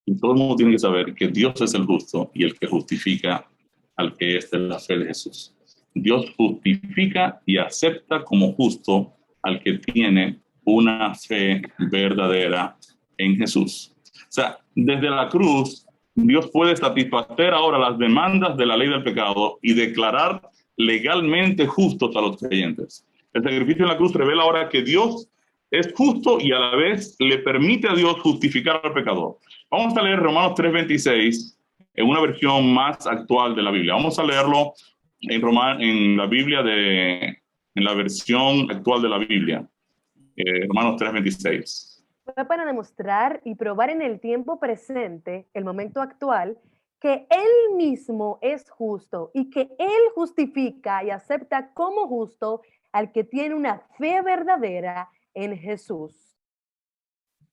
Speaker 1: Y todo el mundo tiene que saber que Dios es el justo y el que justifica al que es de la fe de Jesús. Dios justifica y acepta como justo al que tiene una fe verdadera en Jesús. O sea, desde la cruz, Dios puede satisfacer ahora las demandas de la ley del pecado y declarar legalmente justos a los creyentes. El sacrificio en la cruz revela ahora que Dios es justo y a la vez le permite a Dios justificar al pecador. Vamos a leer Romanos 3:26 en una versión más actual de la Biblia. Vamos a leerlo en la versión actual de la Biblia. Romanos 3:26.
Speaker 2: Fue para demostrar y probar en el tiempo presente, el momento actual, que Él mismo es justo y que Él justifica y acepta como justo al que tiene una fe verdadera en Jesús.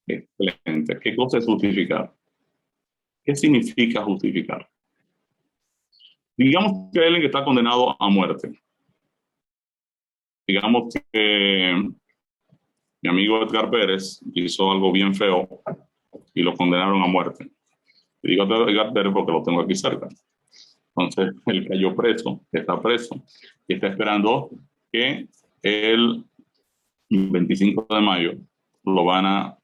Speaker 1: Excelente. ¿Qué cosa es justificar? ¿Qué significa justificar? Digamos que hay alguien que está condenado a muerte. Digamos que mi amigo Edgar Pérez hizo algo bien feo y lo condenaron a muerte. Y digo Edgar Pérez porque lo tengo aquí cerca. Entonces, él cayó preso, está preso, y está esperando que el 25 de mayo lo van a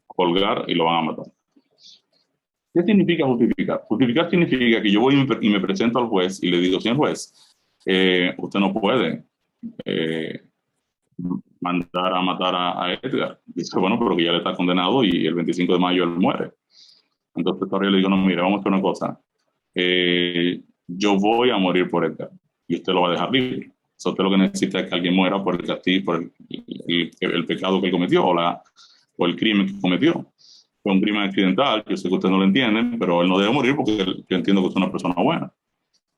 Speaker 1: colgar y lo van a matar. ¿Qué significa justificar? Justificar significa que yo voy y me presento al juez y le digo, señor juez, usted no puede mandar a matar a Edgar. Dice, bueno, pero que ya le está condenado y el 25 de mayo él muere. Entonces ahora yo le digo, no, mira, vamos a hacer una cosa. Yo voy a morir por Edgar y usted lo va a dejar libre. So, usted lo que necesita es que alguien muera por el castigo, por el pecado que él cometió o el crimen que cometió. Fue un crimen accidental, yo sé que ustedes no lo entienden, pero él no debe morir porque yo entiendo que es una persona buena.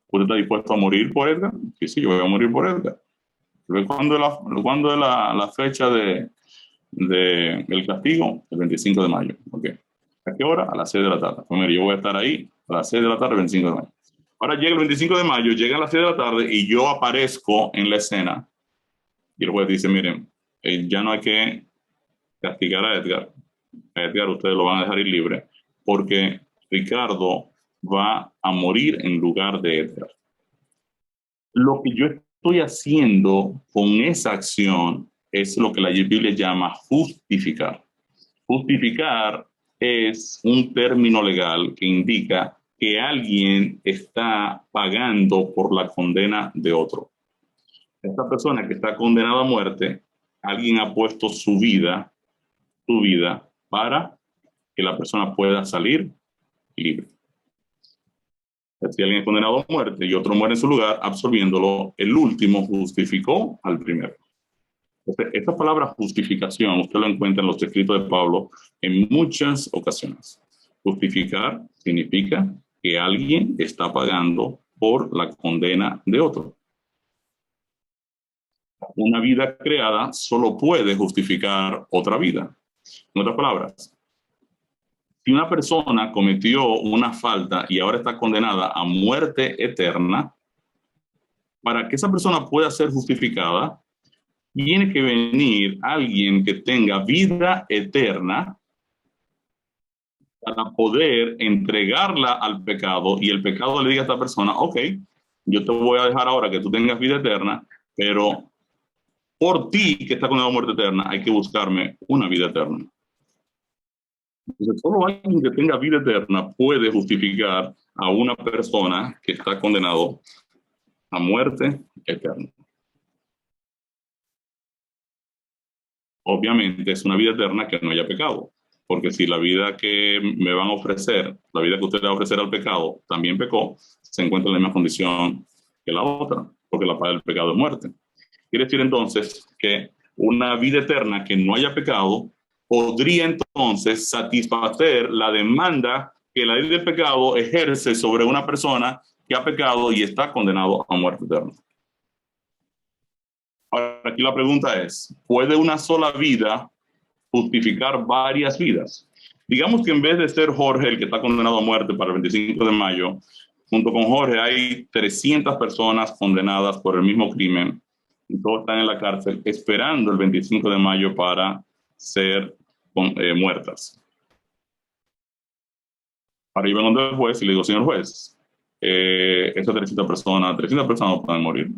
Speaker 1: ¿Usted está dispuesto a morir por Edgar? Sí, yo voy a morir por Edgar. ¿Cuándo es la fecha del castigo? El 25 de mayo. Okay. ¿A qué hora? A las 6 de la tarde. Pues mira, yo voy a estar ahí a las 6 de la tarde, el 25 de mayo. Ahora llega el 25 de mayo, llega a las 6 de la tarde y yo aparezco en la escena. Y el juez dice, miren, ya no hay que castigar a Edgar. A Edgar ustedes lo van a dejar ir libre porque Ricardo va a morir en lugar de Edgar. Lo que yo estoy haciendo con esa acción es lo que la Biblia llama justificar. Justificar es un término legal que indica que alguien está pagando por la condena de otro. Esta persona que está condenada a muerte, alguien ha puesto su vida su vida para que la persona pueda salir libre. Si alguien es condenado a muerte y otro muere en su lugar, absorbiéndolo, el último justificó al primero. Entonces, esta palabra justificación, usted lo encuentra en los escritos de Pablo en muchas ocasiones. Justificar significa que alguien está pagando por la condena de otro. Una vida creada solo puede justificar otra vida. En otras palabras, si una persona cometió una falta y ahora está condenada a muerte eterna, para que esa persona pueda ser justificada, tiene que venir alguien que tenga vida eterna para poder entregarla al pecado y el pecado le diga a esta persona, ok, yo te voy a dejar ahora que tú tengas vida eterna, pero por ti que está condenado a muerte eterna hay que buscarme una vida eterna. Entonces, solo alguien que tenga vida eterna puede justificar a una persona que está condenado a muerte eterna. Obviamente es una vida eterna que no haya pecado, porque si la vida que me van a ofrecer, la vida que usted le va a ofrecer al pecado, también pecó, se encuentra en la misma condición que la otra, porque la paga del pecado es muerte. Quiere decir entonces que una vida eterna que no haya pecado podría entonces satisfacer la demanda que la ley del pecado ejerce sobre una persona que ha pecado y está condenado a muerte eterna. Ahora, aquí la pregunta es, ¿puede una sola vida justificar varias vidas? Digamos que en vez de ser Jorge el que está condenado a muerte para el 25 de mayo, junto con Jorge hay 300 personas condenadas por el mismo crimen y todos están en la cárcel esperando el 25 de mayo para ser muertas. Ahora yo vengo donde el juez y le digo, señor juez, esas 300 personas no pueden morir.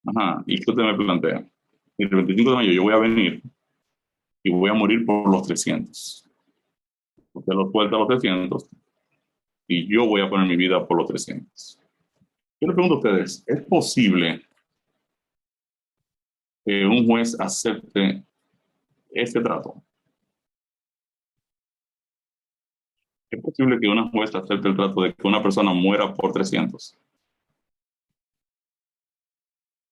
Speaker 1: Ajá, ¿y qué usted me plantea? El 25 de mayo yo voy a venir y voy a morir por los 300. Usted los suelta a los 300 y yo voy a poner mi vida por los 300. Yo les pregunto a ustedes, ¿es posible que un juez acepte este trato? ¿Es posible que una juez acepte el trato de que una persona muera por 300?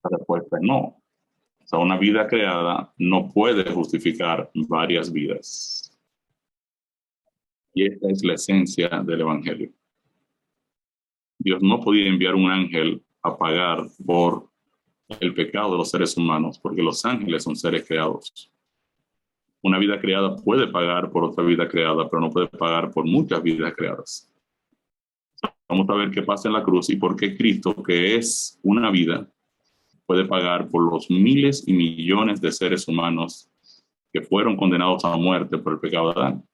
Speaker 1: La respuesta es no. O sea, una vida creada no puede justificar varias vidas. Y esta es la esencia del Evangelio. Dios no podía enviar un ángel a pagar por el pecado de los seres humanos, porque los ángeles son seres creados. Una vida creada puede pagar por otra vida creada, pero no puede pagar por muchas vidas creadas. Vamos a ver qué pasa en la cruz y por qué Cristo, que es una vida, puede pagar por los miles y millones de seres humanos que fueron condenados a muerte por el pecado de Adán.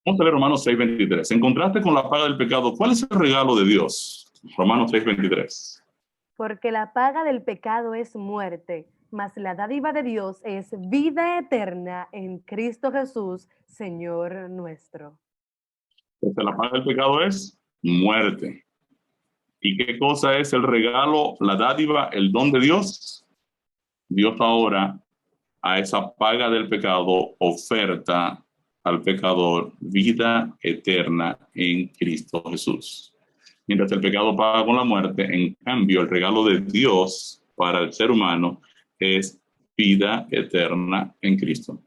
Speaker 1: Vamos a ver Romanos 6:23. En contraste con la paga del pecado, ¿cuál es el regalo de Dios? Romanos 6:23.
Speaker 2: Porque la paga del pecado es muerte, mas la dádiva de Dios es vida eterna en Cristo Jesús, Señor nuestro.
Speaker 1: Entonces, la paga del pecado es muerte. ¿Y qué cosa es el regalo, la dádiva, el don de Dios? Dios ahora a esa paga del pecado oferta al pecador vida eterna en Cristo Jesús. Mientras el pecado paga con la muerte, en cambio el regalo de Dios para el ser humano es vida eterna en Cristo.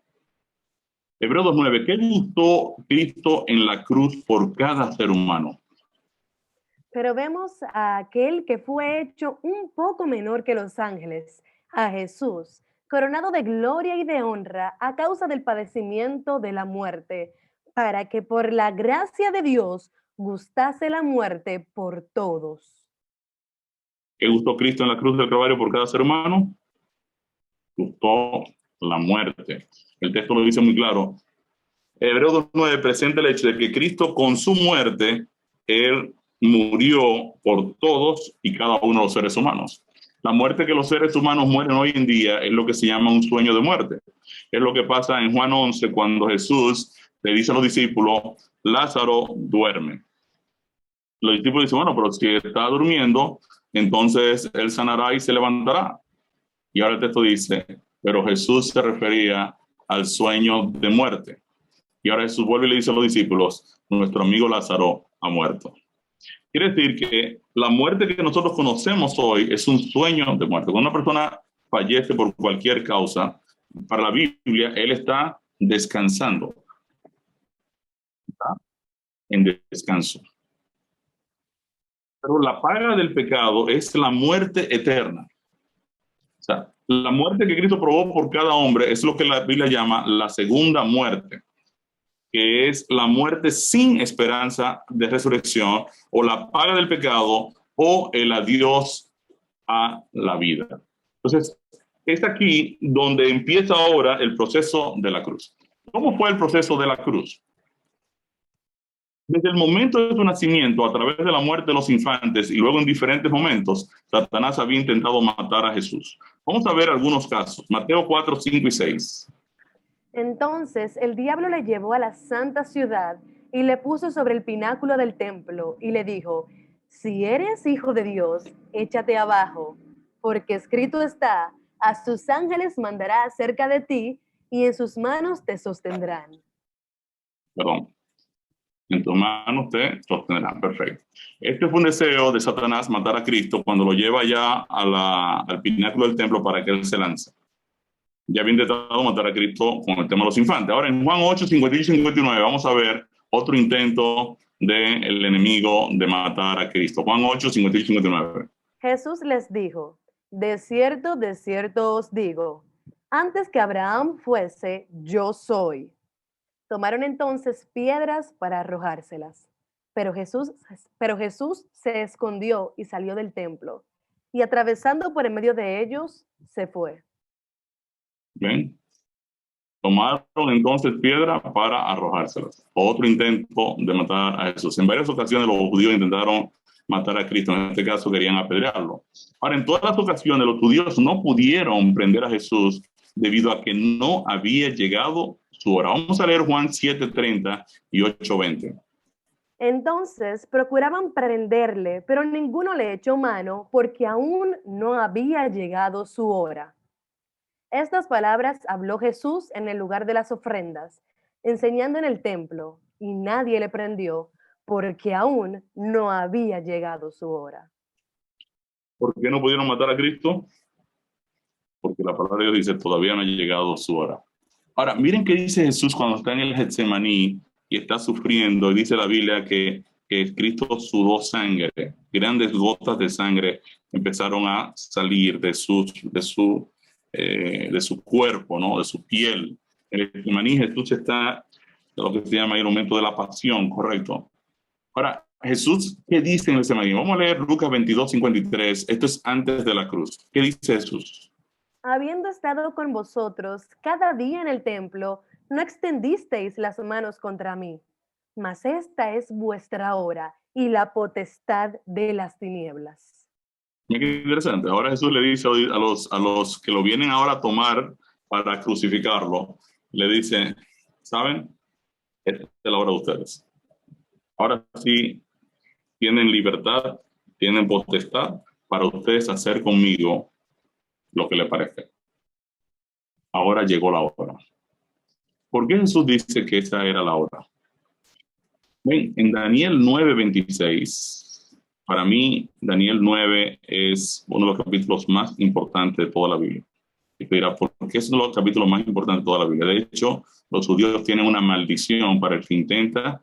Speaker 1: Hebreos 2:9. ¿Qué gustó Cristo en la cruz por cada ser humano?
Speaker 2: Pero vemos a aquel que fue hecho un poco menor que los ángeles, a Jesús, coronado de gloria y de honra a causa del padecimiento de la muerte, para que por la gracia de Dios gustase la muerte por todos.
Speaker 1: ¿Qué gustó Cristo en la cruz del Calvario por cada ser humano? Gustó la muerte. El texto lo dice muy claro. Hebreos 2:9 presenta el hecho de que Cristo con su muerte, Él murió por todos y cada uno de los seres humanos. La muerte que los seres humanos mueren hoy en día es lo que se llama un sueño de muerte. Es lo que pasa en Juan 11 cuando Jesús le dice a los discípulos, Lázaro duerme. Los discípulos dicen, bueno, pero si está durmiendo, entonces él sanará y se levantará. Y ahora el texto dice, pero Jesús se refería al sueño de muerte. Y ahora Jesús vuelve y le dice a los discípulos, nuestro amigo Lázaro ha muerto. Quiere decir que la muerte que nosotros conocemos hoy es un sueño de muerte. Cuando una persona fallece por cualquier causa, para la Biblia, él está descansando. Está en descanso. Pero la paga del pecado es la muerte eterna. O sea, la muerte que Cristo probó por cada hombre es lo que la Biblia llama la segunda muerte, que es la muerte sin esperanza de resurrección, o la paga del pecado, o el adiós a la vida. Entonces, es aquí donde empieza ahora el proceso de la cruz. ¿Cómo fue el proceso de la cruz? Desde el momento de su nacimiento, a través de la muerte de los infantes y luego en diferentes momentos, Satanás había intentado matar a Jesús. Vamos a ver algunos casos. Mateo 4, 5 y 6.
Speaker 2: Entonces el diablo le llevó a la santa ciudad y le puso sobre el pináculo del templo y le dijo, si eres hijo de Dios, échate abajo, porque escrito está, a sus ángeles mandará acerca de ti y en sus manos te sostendrán.
Speaker 1: Perdón. En tus manos te sostendrán. Perfecto. Este fue un deseo de Satanás matar a Cristo cuando lo lleva ya al pináculo del templo para que él se lance. Ya había intentado matar a Cristo con el tema de los infantes. Ahora en Juan 8, 58 y 59 vamos a ver otro intento del enemigo de matar a Cristo. Juan 8, 58 y 59.
Speaker 2: Jesús les dijo, de cierto os digo, antes que Abraham fuese, yo soy. Tomaron entonces piedras para arrojárselas. Pero Jesús se escondió y salió del templo, y atravesando por en medio de ellos, se fue.
Speaker 1: ¿Ven? Tomaron entonces piedra para arrojárselas. Otro intento de matar a Jesús. En varias ocasiones los judíos intentaron matar a Cristo. En este caso querían apedrearlo. Ahora, en todas las ocasiones los judíos no pudieron prender a Jesús debido a que no había llegado su hora. Vamos a leer Juan 7:30 y 8:20.
Speaker 2: Entonces procuraban prenderle, pero ninguno le echó mano porque aún no había llegado su hora. Estas palabras habló Jesús en el lugar de las ofrendas, enseñando en el templo, y nadie le prendió porque aún no había llegado su hora.
Speaker 1: ¿Por qué no pudieron matar a Cristo? Porque la palabra de Dios dice, todavía no ha llegado su hora. Ahora, miren qué dice Jesús cuando está en el Getsemaní y está sufriendo, y dice la Biblia que Cristo sudó sangre, grandes gotas de sangre empezaron a salir de su cuerpo, ¿no? De su piel. En el Getsemaní Jesús está en lo que se llama el momento de la pasión, ¿correcto? Ahora, Jesús, ¿qué dice en el Getsemaní? Vamos a leer Lucas 22:53. Esto es antes de la cruz. ¿Qué dice Jesús?
Speaker 2: Habiendo estado con vosotros cada día en el templo, no extendisteis las manos contra mí, mas esta es vuestra hora y la potestad de las tinieblas.
Speaker 1: Mira qué interesante. Ahora Jesús le dice a los que lo vienen ahora a tomar para crucificarlo, le dice, ¿saben? Esta es la hora de ustedes. Ahora sí tienen libertad, tienen potestad para ustedes hacer conmigo lo que les parezca. Ahora llegó la hora. ¿Por qué Jesús dice que esa era la hora? Ven, en Daniel 9:26, para mí Daniel 9 es uno de los capítulos más importantes de toda la Biblia. Y te dirá, ¿por qué es uno de los capítulos más importantes de toda la Biblia? De hecho, los judíos tienen una maldición para el que intenta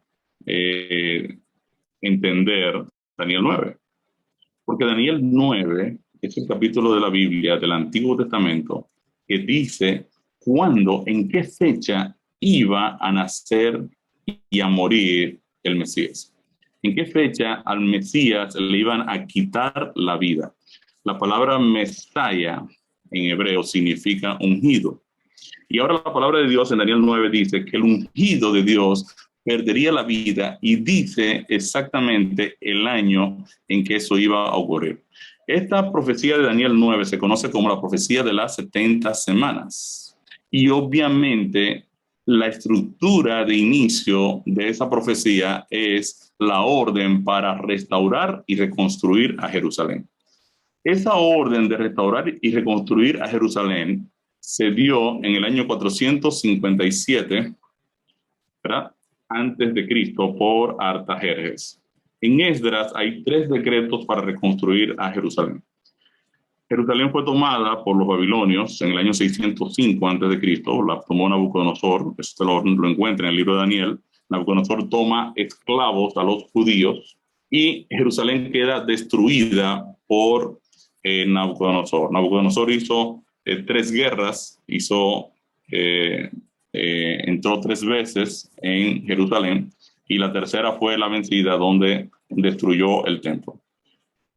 Speaker 1: entender Daniel 9. Porque Daniel 9 es el capítulo de la Biblia del Antiguo Testamento que dice cuándo, en qué fecha iba a nacer y a morir el Mesías. ¿En qué fecha al Mesías le iban a quitar la vida? La palabra Mesaya en hebreo significa ungido. Y ahora la palabra de Dios en Daniel 9 dice que el ungido de Dios perdería la vida y dice exactamente el año en que eso iba a ocurrir. Esta profecía de Daniel 9 se conoce como la profecía de las 70 semanas. Y obviamente la estructura de inicio de esa profecía es la orden para restaurar y reconstruir a Jerusalén. Esa orden de restaurar y reconstruir a Jerusalén se dio en el año 457, ¿verdad?, antes de Cristo, por Artajerjes. En Esdras hay 3 decretos para reconstruir a Jerusalén. Jerusalén fue tomada por los babilonios en el año 605 antes de Cristo. La tomó Nabucodonosor. Esto lo encuentra en el libro de Daniel. Nabucodonosor toma esclavos a los judíos y Jerusalén queda destruida por Nabucodonosor. Nabucodonosor hizo 3 guerras, entró 3 veces en Jerusalén y la tercera fue la vencida, donde destruyó el templo.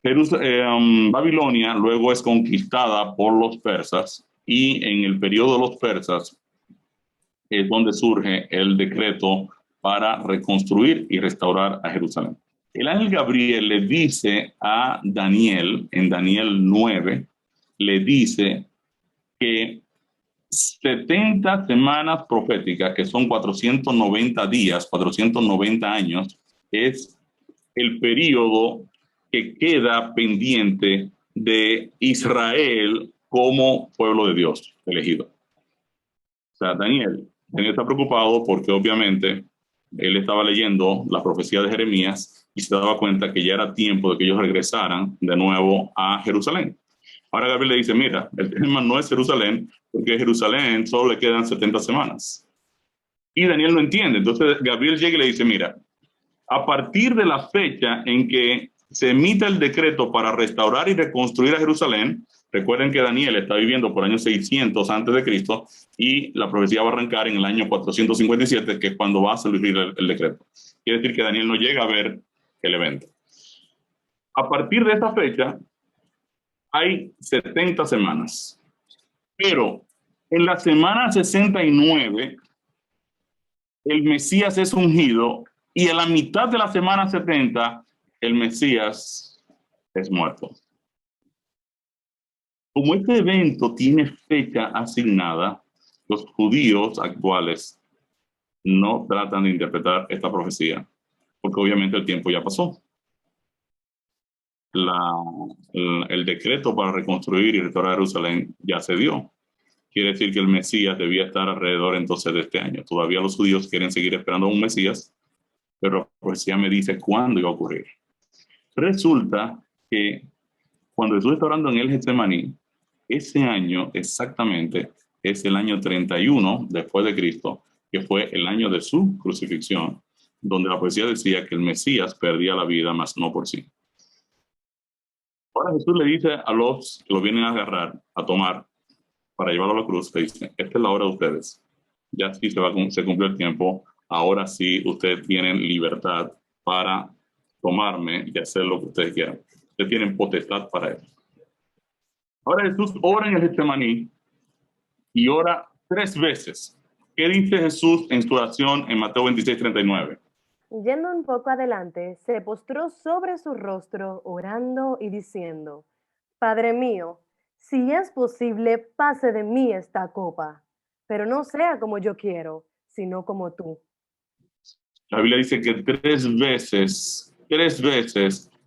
Speaker 1: Babilonia luego es conquistada por los persas y en el periodo de los persas es donde surge el decreto para reconstruir y restaurar a Jerusalén. El ángel Gabriel le dice a Daniel, en Daniel 9, le dice que 70 semanas proféticas, que son 490 días, 490 años, es el periodo que queda pendiente de Israel como pueblo de Dios elegido. O sea, Daniel está preocupado porque obviamente él estaba leyendo la profecía de Jeremías y se daba cuenta que ya era tiempo de que ellos regresaran de nuevo a Jerusalén. Ahora Gabriel le dice, mira, el tema no es Jerusalén, porque a Jerusalén solo le quedan 70 semanas. Y Daniel no entiende. Entonces Gabriel llega y le dice, mira, a partir de la fecha en que se emita el decreto para restaurar y reconstruir a Jerusalén, recuerden que Daniel está viviendo por año 600 antes de Cristo y la profecía va a arrancar en el año 457, que es cuando va a salir el decreto. Quiere decir que Daniel no llega a ver el evento. A partir de esa fecha hay 70 semanas, pero en la semana 69 el Mesías es ungido y en la mitad de la semana 70 el Mesías es muerto. Como este evento tiene fecha asignada, los judíos actuales no tratan de interpretar esta profecía, porque obviamente el tiempo ya pasó. El decreto para reconstruir y restaurar Jerusalén ya se dio. Quiere decir que el Mesías debía estar alrededor entonces de este año. Todavía los judíos quieren seguir esperando a un Mesías, pero la profecía me dice cuándo iba a ocurrir. Resulta que cuando Jesús está orando en el Getsemaní, ese año exactamente es el año 31 después de Cristo, que fue el año de su crucifixión, donde la profecía decía que el Mesías perdía la vida, mas no por sí. Ahora Jesús le dice a los que lo vienen a agarrar, a tomar, para llevarlo a la cruz, le dice, esta es la hora de ustedes. Ya sí se cumplió el tiempo, ahora sí ustedes tienen libertad para tomarme y hacer lo que ustedes quieran. Ustedes tienen potestad para eso. Ahora Jesús ora en el Getsemaní y ora 3 veces. ¿Qué dice Jesús en su oración en Mateo 26:39?
Speaker 2: Yendo un poco adelante, se postró sobre su rostro, orando y diciendo, Padre mío, si es posible, pase de mí esta copa, pero no sea como yo quiero, sino como tú.
Speaker 1: La Biblia dice que 3 veces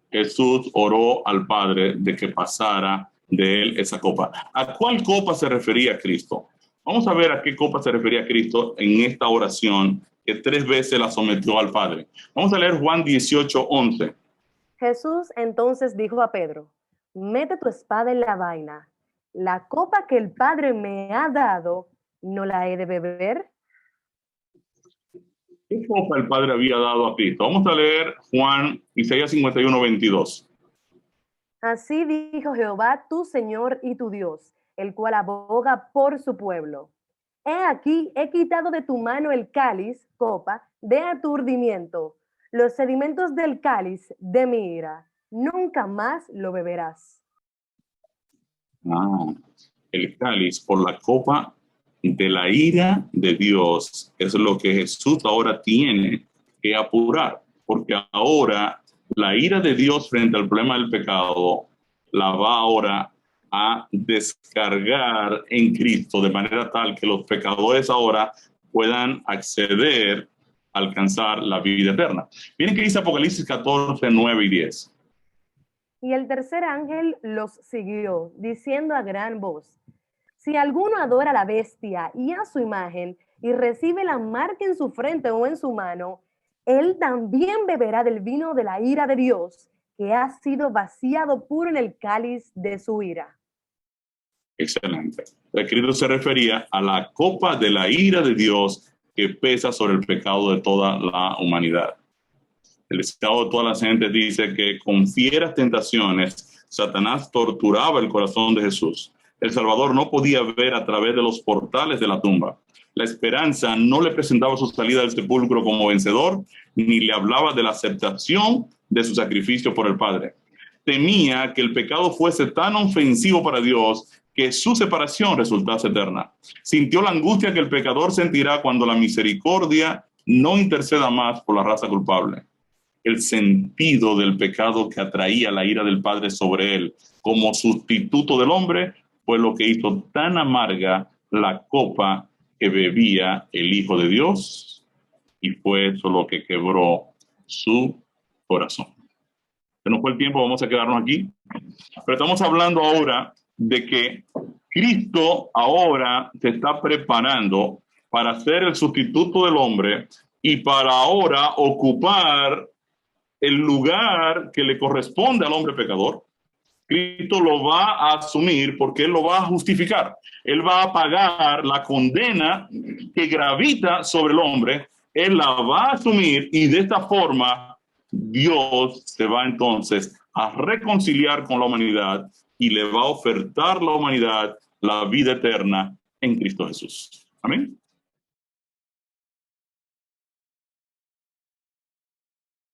Speaker 1: Jesús oró al Padre de que pasara de él esa copa. ¿A cuál copa se refería Cristo? Vamos a ver a qué copa se refería Cristo en esta oración que 3 veces la sometió al Padre. Vamos a leer Juan 18:11.
Speaker 2: Jesús entonces dijo a Pedro, mete tu espada en la vaina. La copa que el Padre me ha dado, ¿no la he de beber?
Speaker 1: ¿Qué copa el Padre había dado a Cristo? Vamos a leer Isaías 51:22.
Speaker 2: Así dijo Jehová, tu Señor y tu Dios, el cual aboga por su pueblo. He aquí, he quitado de tu mano el cáliz, copa, de aturdimiento, los sedimentos del cáliz de mi ira. Nunca más lo beberás.
Speaker 1: El cáliz por la copa de la ira de Dios es lo que Jesús ahora tiene que apurar, porque ahora la ira de Dios frente al problema del pecado la va ahora a descargar en Cristo de manera tal que los pecadores ahora puedan acceder a alcanzar la vida eterna. Miren que dice Apocalipsis 14:9 y 10.
Speaker 2: Y el tercer ángel los siguió, diciendo a gran voz, Si alguno adora a la bestia y a su imagen y recibe la marca en su frente o en su mano, él también beberá del vino de la ira de Dios, que ha sido vaciado puro en el cáliz de su ira.
Speaker 1: Excelente. El Cristo se refería a la copa de la ira de Dios que pesa sobre el pecado de toda la humanidad. El estado de toda la gente dice que con fieras tentaciones, Satanás torturaba el corazón de Jesús. El Salvador no podía ver a través de los portales de la tumba. La esperanza no le presentaba su salida del sepulcro como vencedor, ni le hablaba de la aceptación de su sacrificio por el Padre. Temía que el pecado fuese tan ofensivo para Dios que su separación resultase eterna. Sintió la angustia que el pecador sentirá cuando la misericordia no interceda más por la raza culpable. El sentido del pecado que atraía la ira del Padre sobre él como sustituto del hombre fue lo que hizo tan amarga la copa que bebía el Hijo de Dios, y fue eso lo que quebró su corazón. Se nos fue el tiempo, vamos a quedarnos aquí. Pero estamos hablando ahora de que Cristo ahora se está preparando para ser el sustituto del hombre y para ahora ocupar el lugar que le corresponde al hombre pecador. Cristo lo va a asumir porque Él lo va a justificar. Él va a pagar la condena que gravita sobre el hombre. Él la va a asumir y de esta forma Dios se va entonces a reconciliar con la humanidad y le va a ofertar a la humanidad la vida eterna en Cristo Jesús. Amén.